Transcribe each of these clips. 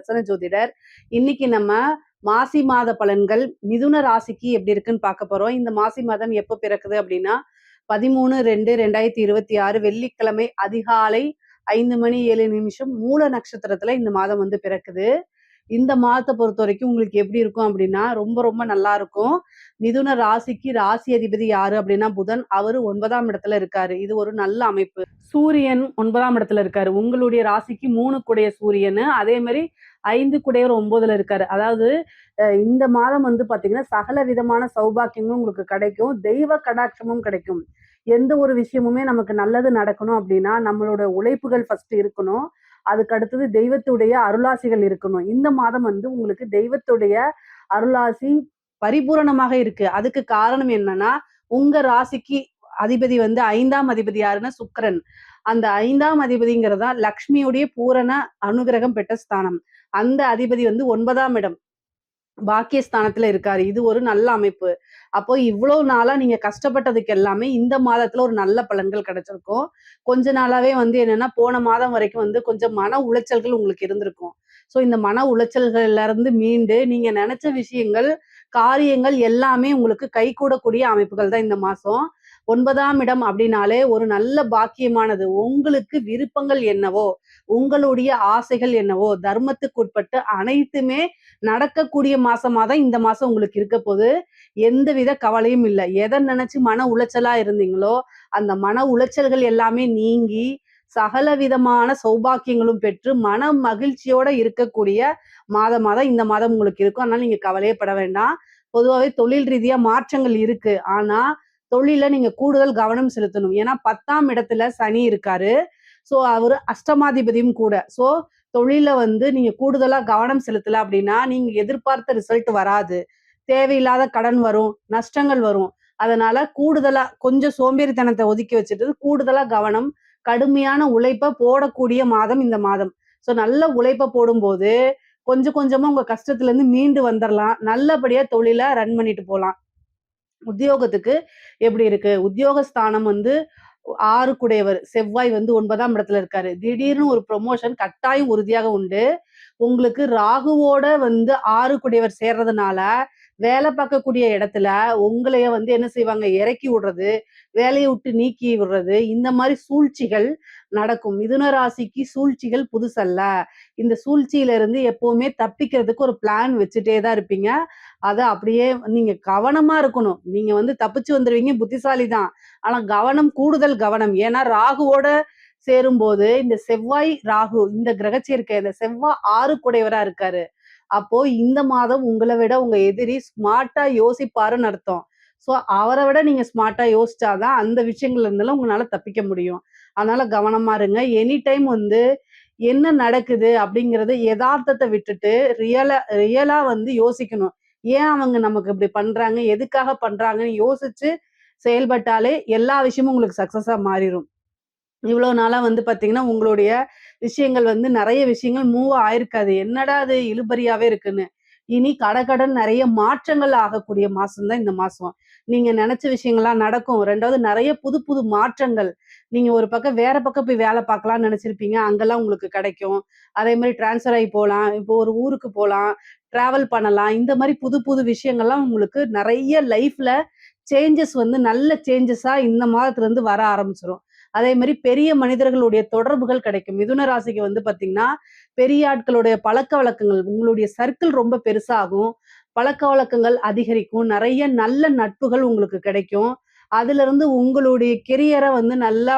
பிரசன்ன ஜோதிடர். இன்னைக்கு நம்ம மாசி மாத பலன்கள் மிதுன ராசிக்கு எப்படி இருக்குன்னு பார்க்க போறோம். இந்த மாசி மாதம் எப்போ பிறக்குது அப்படின்னா 13/2/2026 வெள்ளிக்கிழமை அதிகாலை 5:07 மூல நட்சத்திரத்துல இந்த மாதம் வந்து பிறக்குது. இந்த மாதத்தை பொறுத்த வரைக்கும் உங்களுக்கு எப்படி இருக்கும் அப்படின்னா ரொம்ப ரொம்ப நல்லா இருக்கும். மிதுன ராசிக்கு ராசி அதிபதி யாரு அப்படின்னா புதன். அவரு 9ஆம் இடத்துல இருக்காரு. இது ஒரு நல்ல அமைப்பு. சூரியன் 9ஆம் இடத்துல இருக்காரு. உங்களுடைய ராசிக்கு 3 குடைய சூரியன், அதே மாதிரி 5 குடையவர் 9ல இருக்காரு. அதாவது இந்த மாதம் வந்து பாத்தீங்கன்னா சகல விதமான சௌபாக்கியமும் உங்களுக்கு கிடைக்கும். தெய்வ கடாட்சமும் கிடைக்கும். எந்த ஒரு விஷயமுமே நமக்கு நல்லது நடக்கணும் அப்படின்னா நம்மளோட உழைப்புகள் ஃபர்ஸ்ட் இருக்கணும். அதுக்கு அடுத்தது தெய்வத்துடைய அருளாசிகள் இருக்கணும். இந்த மாதம் வந்து உங்களுக்கு தெய்வத்துடைய அருளாசி பரிபூரணமாக இருக்கு. அதுக்கு காரணம் என்னன்னா உங்க ராசிக்கு அதிபதி வந்து 5ஆம் அதிபதி யாருன்னா சுக்கிரன். அந்த 5ஆம் அதிபதிங்கிறதா லக்ஷ்மியுடைய பூரண அனுகிரகம் பெற்ற ஸ்தானம். அந்த அதிபதி வந்து 9ஆம் இடம் பாக்கியஸ்தானத்துல இருக்காரு. இது ஒரு நல்ல அமைப்பு. அப்போ இவ்வளவு நாளா நீங்க கஷ்டப்பட்டதுக்கு எல்லாமே இந்த மாதத்துல ஒரு நல்ல பலன்கள் கிடைச்சிருக்கும். கொஞ்ச நாளாவே வந்து என்னன்னா போன மாதம் வரைக்கும் வந்து கொஞ்சம் மன உளைச்சல்கள் உங்களுக்கு இருந்திருக்கும். ஸோ இந்த மன உளைச்சல்கள்ல இருந்து மீண்டு நீங்க நினைச்ச விஷயங்கள், காரியங்கள் எல்லாமே உங்களுக்கு கைகூடக்கூடிய அமைப்புகள் தான் இந்த மாசம். 9ஆம் இடம் அப்படின்னாலே ஒரு நல்ல பாக்கியமானது. உங்களுக்கு விருப்பங்கள் என்னவோ, உங்களுடைய ஆசைகள் என்னவோ, தர்மத்துக்கு உட்பட்டு அனைத்துமே நடக்கக்கூடிய மாசமா தான் இந்த மாசம் உங்களுக்கு இருக்க போது. எந்தவித கவலையும் இல்லை. எதை நினைச்சு மன உளைச்சலா இருந்தீங்களோ அந்த மன உளைச்சல்கள் எல்லாமே நீங்கி சகல விதமான சௌபாக்கியங்களும் பெற்று மன மகிழ்ச்சியோட இருக்கக்கூடிய மாதமா தான் இந்த மாதம் உங்களுக்கு இருக்கும். அதனால நீங்க கவலையே பட வேண்டாம். பொதுவாகவே தொழில் ரீதியா மாற்றங்கள் இருக்கு. ஆனா தொழில நீங்க கூடுதல் கவனம் செலுத்தணும். ஏன்னா 10ஆம் இடத்துல சனி இருக்காரு. சோ அவரு அஷ்டமாதிபதியும் கூட. சோ தொழில வந்து நீங்க கூடுதலா கவனம் செலுத்தல அப்படின்னா நீங்க எதிர்பார்த்த ரிசல்ட் வராது. தேவையில்லாத கடன் வரும், நஷ்டங்கள் வரும். அதனால கூடுதலா கொஞ்சம் சோம்பேறித்தனத்தை ஒதுக்கி வச்சுட்டு கூடுதலா கவனம், கடுமையான உழைப்ப போடக்கூடிய மாதம் இந்த மாதம். சோ நல்ல உழைப்ப போடும்போது கொஞ்சம் கொஞ்சமா உங்க கஷ்டத்துல இருந்து மீண்டு வந்துடலாம். நல்லபடியா தொழில ரன் பண்ணிட்டு போலாம். உத்தியோகத்துக்கு எப்படி இருக்கு? உத்தியோகஸ்தானம் வந்து 6 குடையவர் செவ்வாய் வந்து 9ஆம் இடத்துல இருக்காரு. திடீர்னு ஒரு ப்ரொமோஷன் கட்டாயம் உறுதியாக உண்டு. உங்களுக்கு ராகுவோட வந்து 6 குடையவர் சேர்றதுனால வேலை பார்க்கக்கூடிய இடத்துல உங்களைய வந்து என்ன செய்வாங்க, இறக்கி விடுறது, வேலையை விட்டு நீக்கி விடுறது, இந்த மாதிரி சூழ்ச்சிகள் நடக்கும். மிதுன ராசிக்கு சூழ்ச்சிகள் புதுசல்ல. இந்த சூழ்ச்சியில இருந்து எப்பவுமே தப்பிக்கிறதுக்கு ஒரு பிளான் வச்சுட்டே தான் இருப்பீங்க. அதை அப்படியே நீங்க கவனமா இருக்கணும். நீங்க வந்து தப்பிச்சு வந்துருவீங்க, புத்திசாலி தான். ஆனா கவனம், கூடுதல் கவனம். ஏன்னா ராகுவோட சேரும்போது இந்த செவ்வாய் ராகு இந்த கிரக சேர்க்கை, இந்த செவ்வாய் 6 குடையவரா இருக்காரு. அப்போ இந்த மாதம் உங்களை விட உங்க எதிரி ஸ்மார்ட்டா யோசிப்பாருன்னு அர்த்தம். சோ அவரை விட நீங்க ஸ்மார்ட்டா யோசிச்சாதான் அந்த விஷயங்கள்ல இருந்தாலும் உங்களால தப்பிக்க முடியும். அதனால கவனமா இருங்க. எனி டைம் வந்து என்ன நடக்குது அப்படிங்கறது யதார்த்தத்தை விட்டுட்டு ரியலா வந்து யோசிக்கணும். ஏன் அவங்க நமக்கு இப்படி பண்றாங்க, எதுக்காக பண்றாங்கன்னு யோசிச்சு செயல்பட்டாலே எல்லா விஷயமும் உங்களுக்கு சக்சஸா மாறிடும். இவ்வளவு நாளா வந்து பாத்தீங்கன்னா உங்களுடைய விஷயங்கள் வந்து நிறைய விஷயங்கள் மூவ் ஆயிருக்காது. என்னடா அது இழுபறியாவே இருக்குன்னு. இனி கடகடன் நிறைய மாற்றங்கள் ஆகக்கூடிய மாசம் தான் இந்த மாசம். நீங்க நினைச்ச விஷயங்கள்லாம் நடக்கும். 2வது நிறைய புது புது மாற்றங்கள். நீங்க ஒரு பக்கம் வேற பக்கம் போய் வேலை பார்க்கலாம்னு நினைச்சிருப்பீங்க. அங்கெல்லாம் உங்களுக்கு கிடைக்கும். அதே மாதிரி டிரான்ஸ்ஃபர் ஆகி போகலாம். இப்போ ஒரு ஊருக்கு போகலாம், டிராவல் பண்ணலாம். இந்த மாதிரி புது புது விஷயங்கள்லாம் உங்களுக்கு நிறைய லைஃப்ல சேஞ்சஸ் வந்து நல்ல சேஞ்சஸா இந்த மாதத்துல இருந்து வர ஆரம்பிச்சிடும். அதே மாதிரி பெரிய மனிதர்களுடைய தொடர்புகள் கிடைக்கும். மிதுன ராசிக்கு வந்து பாத்தீங்கன்னா பெரிய ஆட்களுடைய பழக்க வழக்கங்கள், உங்களுடைய சர்க்கிள் ரொம்ப பெருசாகும். பழக்க வழக்கங்கள் அதிகரிக்கும். நிறைய நல்ல நட்புகள் உங்களுக்கு கிடைக்கும். அதுல இருந்து உங்களுடைய கெரியரை வந்து நல்லா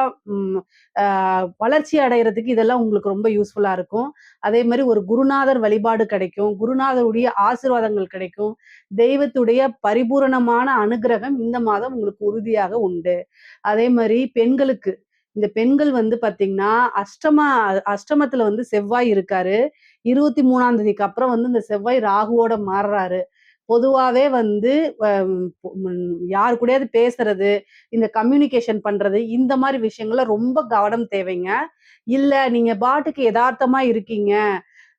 வளர்ச்சி அடைகிறதுக்கு இதெல்லாம் உங்களுக்கு ரொம்ப யூஸ்ஃபுல்லா இருக்கும். அதே மாதிரி ஒரு குருநாதர் வழிபாடு கிடைக்கும். குருநாதருடைய ஆசீர்வாதங்கள் கிடைக்கும். தெய்வத்துடைய பரிபூரணமான அனுகிரகம் இந்த மாதம் உங்களுக்கு உறுதியாக உண்டு. அதே மாதிரி பெண்களுக்கு, இந்த பெண்கள் வந்து பாத்தீங்கன்னா அஷ்டமத்துல வந்து செவ்வாய் இருக்காரு. 23ஆம் தேதிக்கு அப்புறம் வந்து இந்த செவ்வாய் ராகுவோட மாறுறாரு. பொதுவாவே வந்து யாரு கூடயாவது பேசுறது, இந்த கம்யூனிகேஷன் பண்றது, இந்த மாதிரி விஷயங்கள்ல ரொம்ப கவனம் தேவைங்க. இல்ல நீங்க பாட்டுக்கு எதார்த்தமா இருக்கீங்க,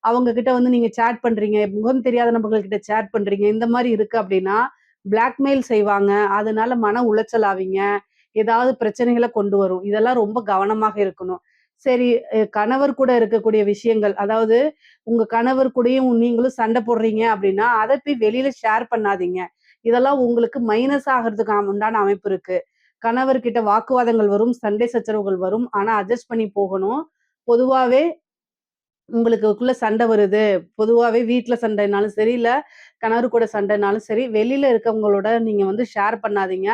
அவங்க கிட்ட வந்து நீங்க சேட் பண்றீங்க, முகம் தெரியாத நபர்கள் கிட்ட சேட் பண்றீங்க, இந்த மாதிரி இருக்கு அப்படின்னா பிளாக்மெயில் செய்வாங்க. அதனால மன உளைச்சல் ஆவீங்க. ஏதாவது பிரச்சனைகளை கொண்டு வரும். இதெல்லாம் ரொம்ப கவனமாக இருக்கணும். சரி, கணவர் கூட இருக்கக்கூடிய விஷயங்கள், அதாவது உங்க கணவர் கூடயும் நீங்களும் சண்டை போடுறீங்க அப்படின்னா, அத போய் வெளியில ஷேர் பண்ணாதீங்க. இதெல்லாம் உங்களுக்கு மைனஸ் ஆகுறதுக்கு உண்டான அமைப்பு இருக்கு. கணவர்கிட்ட வாக்குவாதங்கள் வரும், சண்டை சச்சரவுகள் வரும். ஆனா அட்ஜஸ்ட் பண்ணி போகணும். பொதுவாவே உங்களுக்குள்ள சண்டை வருது. பொதுவாவே வீட்ல சண்டைனாலும் சரி, இல்ல கணவர் கூட சண்டைனாலும் சரி, வெளியில இருக்கவங்களோட நீங்க வந்து ஷேர் பண்ணாதீங்க.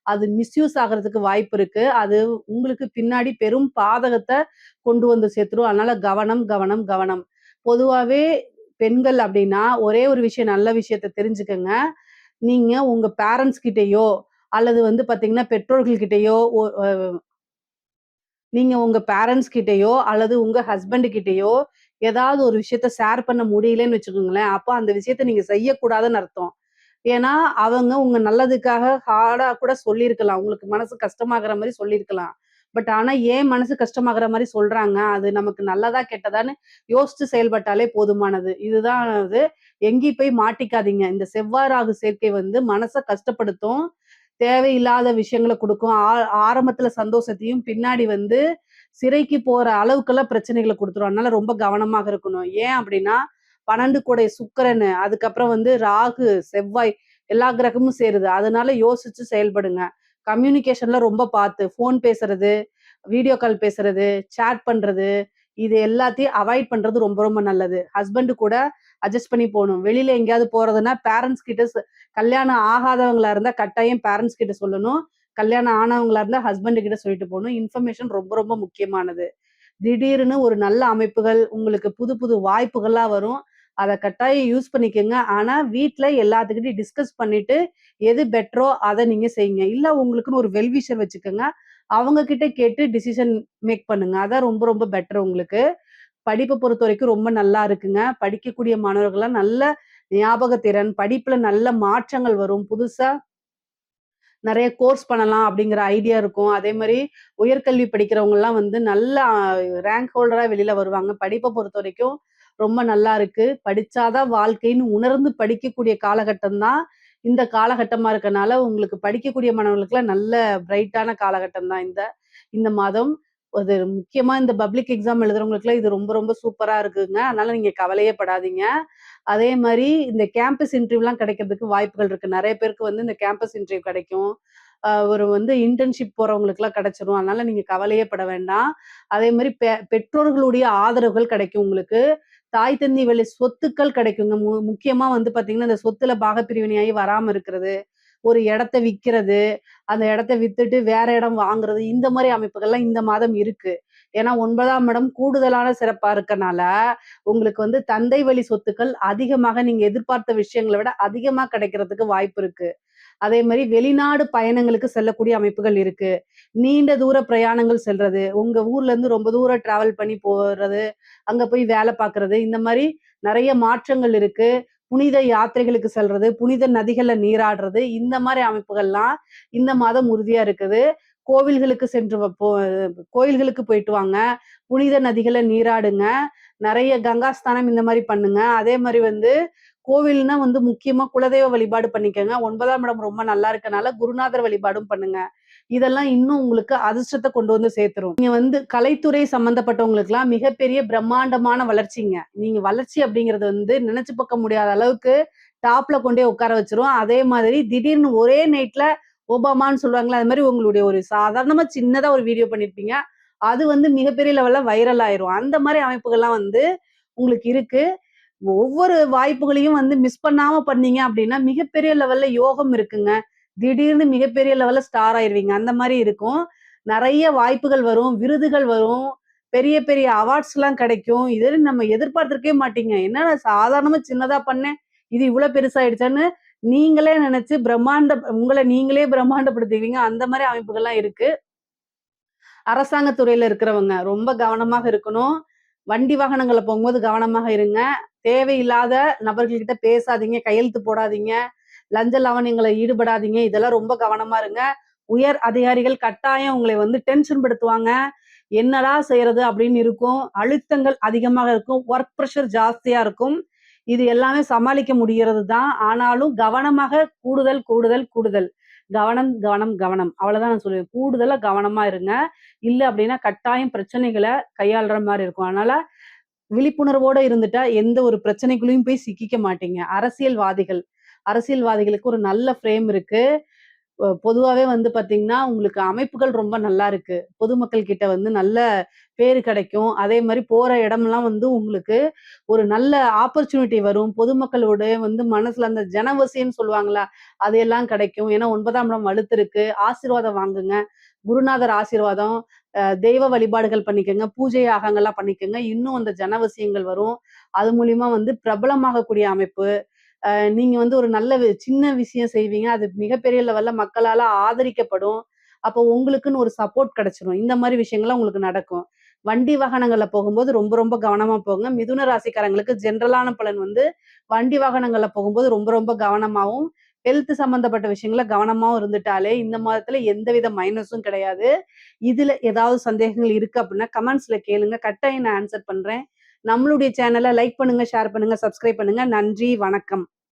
அது மிஸ்யூஸ் ஆகுறதுக்கு வாய்ப்பு இருக்கு. அது உங்களுக்கு பின்னாடி பெரும் பாதகத்த கொண்டு வந்து சேர்த்துரும். அதனால கவனம், கவனம், கவனம். பொதுவாவே பெண்கள் அப்டின்னா, ஒரே ஒரு விஷயம் நல்ல விஷயத்த தெரிஞ்சுக்கங்க. நீங்க உங்க பேரண்ட்ஸ் கிட்டயோ, அல்லது வந்து பார்த்தீங்கன்னா, பெற்றோர்கள் கிட்டயோ நீங்க உங்க பேரண்ட்ஸ் கிட்டயோ, அல்லது உங்க ஹஸ்பண்ட் கிட்டயோ, ஏதாவது ஒரு விஷயத்த ஷேர் பண்ண முடியலன்னு வச்சுக்கோங்களேன், அப்ப அந்த விஷயத்த நீங்க செய்யக்கூடாதுன்னு அர்த்தம். ஏன்னா, அவங்க உங்க நல்லதுக்காக ஹார்டா கூட சொல்லியிருக்கலாம். உங்களுக்கு மனசு கஷ்டமாகுற மாரி சொல்லியிருக்கலாம். பட் ஆனா, ஏன் மனசு கஷ்டமாகுற மாரி சொல்றாங்க? அது நமக்கு நல்லதா, கெட்டதான்னு யோசிச்சு செயல்பட்டாலே போதுமானது. இதுதான் இது. எங்கேயும் போய் மாட்டிக்காதீங்க. இந்த செவ்வாய், ராகு சேர்க்கை வந்து மனச கஷ்டப்படுத்தும். தேவையில்லாத விஷயங்கள குடுக்கும். ஆரம்பத்துல சந்தோஷத்தையும், பின்னாடி வந்து சிறைக்கு போற அளவுக்கெல்லாம் பிரச்சனைகள குடுத்துரும். அதனால ரொம்ப கவனமாக இருக்கணும். ஏன் அப்டின்னா, 12 கூடை சுக்கிரனு, அதுக்கப்புறம் வந்து ராகு, செவ்வாய் எல்லா கிரகமும் சேருது. அதனால யோசிச்சு செயல்படுங்க. கம்யூனிகேஷன்ல ரொம்ப பார்த்து, ஃபோன் பேசுறது, வீடியோ கால் பேசுறது, சேட் பண்றது, இது எல்லாத்தையும் அவாய்ட் பண்றது ரொம்ப ரொம்ப நல்லது. ஹஸ்பண்ட் கூட அட்ஜஸ்ட் பண்ணி போணும். வெளியில எங்கேயாவது போறதுன்னா, பேரண்ட்ஸ் கிட்ட கல்யாணம் ஆகாதவங்களா இருந்தா கட்டாயம் பேரண்ட்ஸ் கிட்ட சொல்லணும். கல்யாணம் ஆனவங்களா இருந்தா ஹஸ்பண்ட் கிட்ட சொல்லிட்டு போணும். இன்ஃபர்மேஷன் ரொம்ப ரொம்ப முக்கியமானது. திடீர்னு ஒரு நல்ல அமைப்புகள், உங்களுக்கு புது புது வாய்ப்புகள்லாம் வரும். அத கட்டாயம் யூஸ் பண்ணிக்கங்க. ஆனா வீட்ல எல்லாத்துக்கிட்டயும் டிஸ்கஸ் பண்ணிட்டு, எது பெட்டரோ அத நீங்க செய்யுங்க. இல்ல உங்களுக்குன்னு ஒரு வெல் விஷர் வச்சுக்கங்க. அவங்க கிட்ட கேட்டு டிசிஷன் மேக் பண்ணுங்க. அதான் ரொம்ப ரொம்ப பெட்டர் உங்களுக்கு. படிப்ப பொறுத்தவரைக்கும் ரொம்ப நல்லா இருக்குங்க. படிக்கக்கூடிய மாணவர்கள்லாம் நல்ல ஞாபகத்திறன், படிப்புல நல்ல மாற்றங்கள் வரும். புதுசா நெறைய கோர்ஸ் பண்ணலாம் அப்படிங்கிற ஐடியா இருக்கும். அதே மாரி உயர்கல்வி படிக்கிறவங்கலாம் வந்து நல்ல ரேங்க் ஹோல்டரா வெளில வருவாங்க. படிப்ப பொறுத்தவரைக்கும் ரொம்ப நல்லா இருக்கு. படிச்சா தான் வாழ்க்கைன்னு உணர்ந்து படிக்கக்கூடிய காலகட்டம் தான் இந்த காலகட்டமா இருக்கனால, உங்களுக்கு படிக்கக்கூடிய மாணவர்களுக்குலாம் நல்ல பிரைட்டான காலகட்டம் தான் இந்த இந்த மாதம். அது முக்கியமா இந்த பப்ளிக் எக்ஸாம் எழுதுறவங்களுக்குலாம் இது ரொம்ப ரொம்ப சூப்பரா இருக்குங்க. அதனால நீங்க கவலையே படாதீங்க. அதே மாரி இந்த கேம்பஸ் இன்டர்வியூலாம் கிடைக்கிறதுக்கு வாய்ப்புகள் இருக்கு. நெறைய பேருக்கு வந்து இந்த கேம்பஸ் இன்டர்வியூ கிடைக்கும். ஒரு வந்து இன்டர்ன்ஷிப் போறவங்களுக்குலாம் கிடைச்சிரும். அதனால நீங்க கவலையே பட வேண்டாம். அதே மாரி பெற்றோர்களுடைய ஆதரவுகள் கிடைக்கும் உங்களுக்கு. தாய், தந்தை வழி சொத்துக்கள் கிடைக்குங்க. முக்கியமா வந்து பார்த்தீங்கன்னா, இந்த சொத்துல பாகப்பிரிவினையாகி வராம இருக்கிறது. ஒரு இடத்த விக்கிறது, அந்த இடத்த வித்துட்டு வேற இடம் வாங்குறது, இந்த மாரி அமைப்புகள்லாம் இந்த மாதம் இருக்கு. ஏன்னா 9ஆம் இடம் கூடுதலான சிறப்பா இருக்கனால, உங்களுக்கு வந்து தந்தை வழி சொத்துக்கள் அதிகமாக நீங்க எதிர்பார்த்த விஷயங்கள விட அதிகமா கிடைக்கிறதுக்கு வாய்ப்பு இருக்கு. அதே மாரி வெளிநாடு பயணங்களுக்கு செல்லக்கூடிய அமைப்புகள் இருக்கு. நீண்ட தூர பிரயாணங்கள் செல்றது, உங்க ஊர்ல இருந்து ரொம்ப தூரம் டிராவல் பண்ணி போறது, அங்க போய் வேலை பார்க்கறது, இந்த மாரி நெறைய மாற்றங்கள் இருக்கு. புனித யாத்திரைகளுக்கு செல்றது, புனித நதிகள்ல நீராடுறது, இந்த மாரி அமைப்புகள்லாம் இந்த மாதம் உறுதியா இருக்குது. கோவில்களுக்கு சென்று கோயில்களுக்கு போயிட்டு வாங்க. புனித நதிகள்ல நீராடுங்க. நெறைய கங்கா ஸ்நானம் இந்த மாரி பண்ணுங்க. அதே மாரி வந்து கோவில்னா வந்து முக்கியமா குலதெய்வ வழிபாடு பண்ணிக்கங்க. 9ஆம் இடம் ரொம்ப நல்லா இருக்கனால குருநாதர் வழிபாடும் பண்ணுங்க. இதெல்லாம் இன்னும் உங்களுக்கு அதிர்ஷ்டத்த கொண்டு வந்து சேர்த்துரும். நீங்க வந்து கலைத்துறை சம்மந்தப்பட்டவங்களுக்குலாம் மிகப்பெரிய பிரம்மாண்டமான வளர்ச்சிங்க. நீங்க வளர்ச்சி அப்படிங்கிறது வந்து நினைச்சு பார்க்க முடியாத அளவுக்கு டாப்ல கொண்டே உட்கார வச்சுரும். அதே மாதிரி திடீர்னு ஒரே நைட்ல ஒபாமான்னு சொல்லுவாங்கல்ல, அது மாரி உங்களுடைய ஒரு சாதாரணமா சின்னதா ஒரு வீடியோ பண்ணியிருப்பீங்க. அது வந்து மிகப்பெரிய லெவல்ல வைரல் ஆயிரும். அந்த மாரி அமைப்புகள்லாம் வந்து உங்களுக்கு இருக்கு. ஒவ்வொரு வாய்ப்புகளையும் வந்து மிஸ் பண்ணாம பண்ணீங்க அப்படின்னா, மிகப்பெரிய லெவல்ல யோகம் இருக்குங்க. திடீர்னு மிகப்பெரிய லெவல்ல ஸ்டார் ஆயிருவீங்க. அந்த மாரி இருக்கும். நெறைய வாய்ப்புகள் வரும், விருதுகள் வரும், பெரிய பெரிய அவார்ட்ஸ்லாம் கிடைக்கும். இதெல்லாம் நம்ம எதிர்பார்த்திருக்கவே மாட்டீங்க. என்னடா சாதாரணமா சின்னதா பண்ணேன். இது இவ்ளோ பெருசாயிடுச்சான்னு நீங்களே நெனச்சு உங்கள நீங்களே பிரம்மாண்டப்படுத்திக்குவீங்க. அந்த மாரி அமைப்புகள்லாம் இருக்கு. அரசாங்க துறையில இருக்கிறவங்க ரொம்ப கவனமாக இருக்கணும். வண்டி வாகனங்கள்ல போகும்போது கவனமாக இருங்க. தேவையில்லாத நபர்கள்கிட்ட பேசாதீங்க, கையெழுத்து போடாதீங்க, லஞ்ச லாவணியங்கள்ல ஈடுபடாதீங்க. இதெல்லாம் ரொம்ப கவனமா இருங்க. உயர் அதிகாரிகள் கட்டாயம் உங்களை வந்து டென்ஷன் படுத்துவாங்க. என்னடா செய்றது அப்படின்னு இருக்கும். அழுத்தங்கள் அதிகமாக இருக்கும். ஒர்க் பிரஷர் ஜாஸ்தியா இருக்கும். இது எல்லாமே சமாளிக்க முடிகிறது தான். ஆனாலும் கவனமாக கூடுதல், கூடுதல், கூடுதல். கவனம், கவனம், கவனம். அவ்வளவுதான் நான் சொல்லுவேன். கூடுதலா கவனமா இருங்க. இல்ல அப்படின்னா கட்டாயம் பிரச்சனைகள கையாள்ற மாரி இருக்கும். அதனால விழிப்புணர்வோட இருந்துட்டா எந்த ஒரு பிரச்சனைக்குள்ளயும் போய் சிக்கிக்க மாட்டீங்க. அரசியல்வாதிகளுக்கு ஒரு நல்ல ஃப்ரேம் இருக்கு. பொதுவாவே வந்து பார்த்தீங்கன்னா, உங்களுக்கு அமைப்புகள் ரொம்ப நல்லா இருக்கு. பொதுமக்கள் கிட்ட வந்து நல்ல பேரு கிடைக்கும். அதே மாரி போற இடமெல்லாம் வந்து உங்களுக்கு ஒரு நல்ல ஆப்பர்ச்சுனிட்டி வரும். பொதுமக்களோட வந்து மனசுல அந்த ஜனவசியம்ன்னு சொல்லுவாங்கல்ல, அதையெல்லாம் கிடைக்கும். ஏன்னா 9ஆம் இடம் வலுத்திருக்கு. ஆசீர்வாதம் வாங்குங்க. குருநாதர் ஆசீர்வாதம், தெய்வ வழிபாடுகள் பண்ணிக்கங்க. பூஜை யாகங்கள்லாம் பண்ணிக்கங்க. இன்னும் அந்த ஜனவசியங்கள் வரும். அது மூலியமா வந்து பிரபலமாகக்கூடிய அமைப்பு. நீங்க வந்து ஒரு நல்ல சின்ன விஷயம் செய்வீங்க. அது மிகப்பெரிய லெவல்ல மக்களால ஆதரிக்கப்படும். அப்போ உங்களுக்குன்னு ஒரு சப்போர்ட் கிடைச்சிரும். இந்த மாரி விஷயங்கள்லாம் உங்களுக்கு நடக்கும். வண்டி வாகனங்கள்ல போகும்போது ரொம்ப ரொம்ப கவனமா போங்க. மிதுன ராசிக்காரங்களுக்கு ஜெனரலான பலன் வந்து வண்டி வாகனங்கள்ல போகும்போது ரொம்ப ரொம்ப கவனமாவும், ஹெல்த் சம்மந்தப்பட்ட விஷயங்கள்ல கவனமாவும் இருந்துட்டாலே, இந்த மாதத்துல எந்தவித மைனஸும் கிடையாது. இதுல ஏதாவது சந்தேகங்கள் இருக்கு அப்படின்னா, கமெண்ட்ஸ்ல கேளுங்க. கட்டாயம் நான் ஆன்சர் பண்றேன். நம்மளுடைய சேனல லைக் பண்ணுங்க, ஷேர் பண்ணுங்க, சப்ஸ்கிரைப் பண்ணுங்க. நன்றி, வணக்கம்.